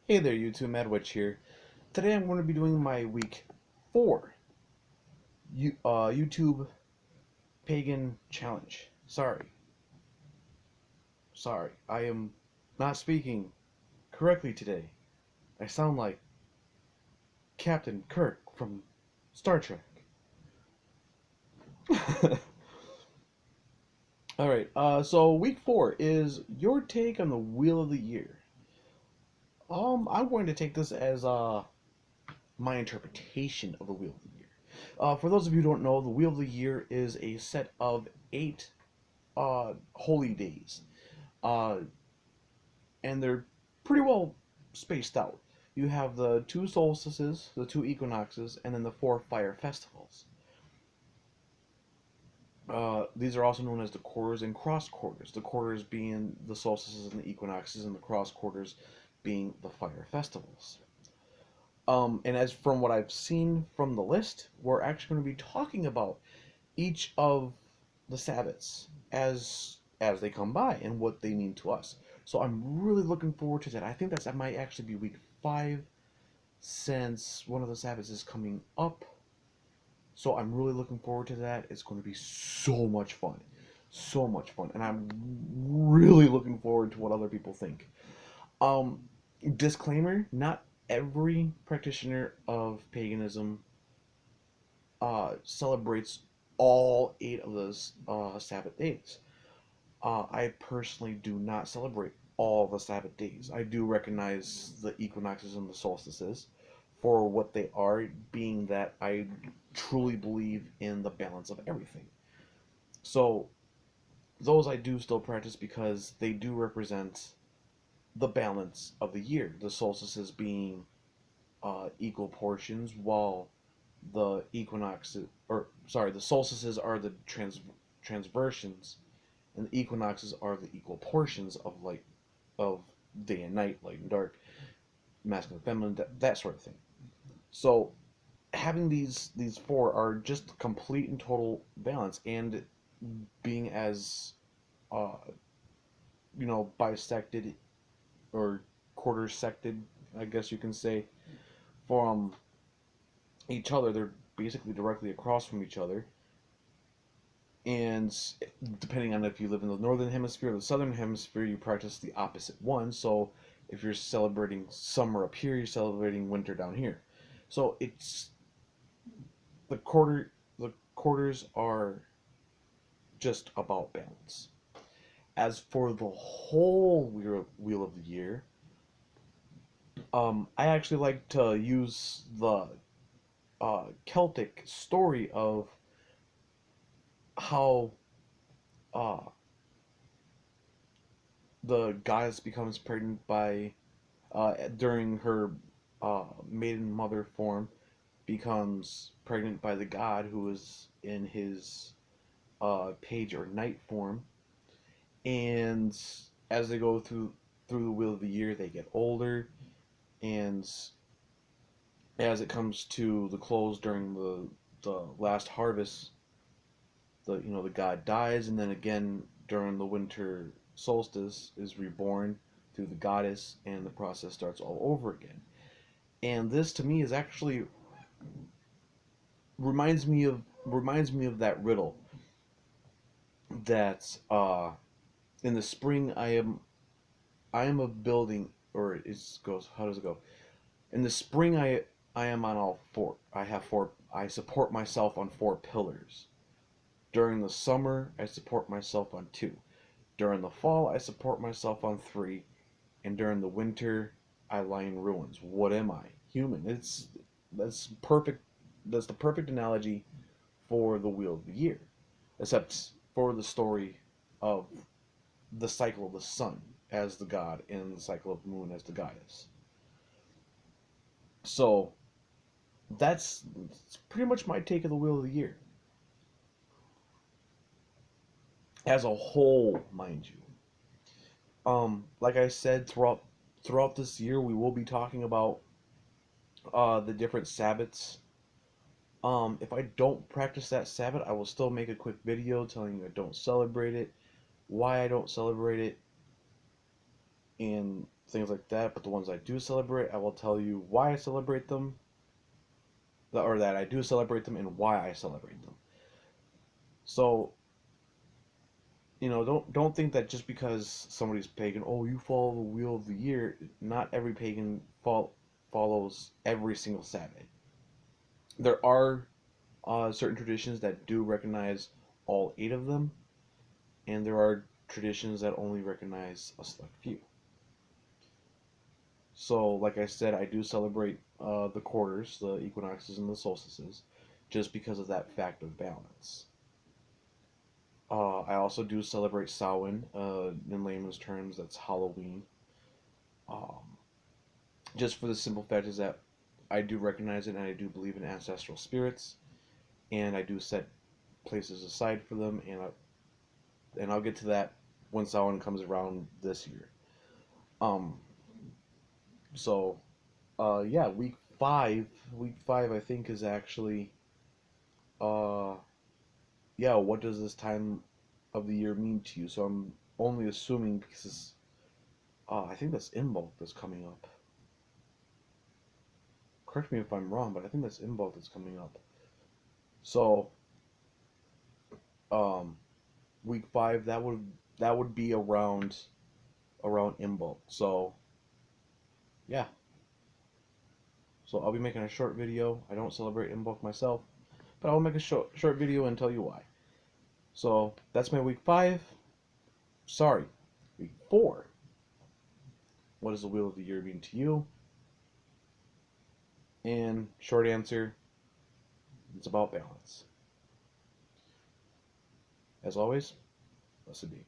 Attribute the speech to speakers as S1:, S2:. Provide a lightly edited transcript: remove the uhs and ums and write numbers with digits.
S1: Hey there, YouTube. Madwitch here. Today I'm going to be doing my week 4 YouTube Pagan challenge. Sorry, I am not speaking correctly today. I sound like Captain Kirk from Star Trek. Alright, so week 4 is your take on the Wheel of the Year. I'm going to take this as my interpretation of the Wheel of the Year. For those of you who don't know, the Wheel of the Year is a set of 8 holy days, uh, and they're pretty well spaced out. You have the 2 solstices, the 2 equinoxes, and then the 4 fire festivals. These are also known as the quarters and cross quarters. The quarters being the solstices and the equinoxes, and the cross quarters being the fire festivals. And as from what I've seen from the list, we're actually going to be talking about each of the Sabbaths as they come by and what they mean to us. So I'm really looking forward to that. I think that might actually be week 5 since one of the Sabbaths is coming up. So I'm really looking forward to that. It's going to be so much fun. So much fun. And I'm really looking forward to what other people think. Um Disclaimer, not every practitioner of paganism celebrates all 8 of those Sabbath days. I personally do not celebrate all the Sabbath days. I do recognize the equinoxes and the solstices for what they are, being that I truly believe in the balance of everything. So, those I do still practice because they do represent the balance of the year. The solstices being equal portions, while the equinoxes, or sorry, the solstices are the transversions, and the equinoxes are the equal portions of light, of day and night, light and dark, masculine, feminine, that sort of thing. So having these 4 are just complete and total balance, and being as uh, bisected or quarter sected, I guess you can say, from each other. They're basically directly across from each other, and depending on if you live in the northern hemisphere or the southern hemisphere, you practice the opposite one. So if you're celebrating summer up here, you're celebrating winter down here. So it's the quarters are just about balance. As for the whole wheel of the year, I actually like to use the Celtic story of how uh, the goddess becomes pregnant by during her maiden mother form, becomes pregnant by the god who is in his page or knight form, and as they go through the wheel of the year, they get older, and as it comes to the close during the last harvest, the god dies, and then again during the winter solstice is reborn through the goddess, and the process starts all over again. And this to me is actually reminds me of that riddle that in the spring I am a building, or it goes, how does it go? In the spring I am on all four. I support myself on 4 pillars. During the summer I support myself on 2. During the fall I support myself on 3, and during the winter I lie in ruins. What am I? Human. That's perfect. That's the perfect analogy for the wheel of the year, except for the story of the cycle of the sun as the god and the cycle of the moon as the goddess. So that's pretty much my take of the wheel of the year as a whole, mind you. Like I said, throughout this year, we will be talking about the different Sabbaths. If I don't practice that Sabbath, I will still make a quick video telling you I don't celebrate it, why I don't celebrate it, and things like that. But the ones I do celebrate, I will tell you why I celebrate them, or that I do celebrate them and why I celebrate them. So, don't think that just because somebody's pagan, oh, you follow the wheel of the year. Not every pagan follows every single Sabbath. There are certain traditions that do recognize all 8 of them, and there are traditions that only recognize a select few. So, like I said, I do celebrate the quarters, the equinoxes, and the solstices, just because of that fact of balance. I also do celebrate Samhain. In layman's terms, that's Halloween. Um, just for the simple fact is that I do recognize it and I do believe in ancestral spirits, and I do set places aside for them, and I'll get to that when Samhain comes around this year. Um, so yeah, week 5, I think is actually uh, yeah. What does this time of the year mean to you? So I'm only assuming because I think that's Imbolc that's coming up. Correct me if I'm wrong, but I think that's Imbolc that's coming up. So um, week 5 that would be around Imbolc. So yeah. So I'll be making a short video. I don't celebrate Imbolc myself, but I'll make a short video and tell you why. So that's my week 5. Sorry, week 4. What does the wheel of the year mean to you? And short answer, it's about balance. As always, blessed be.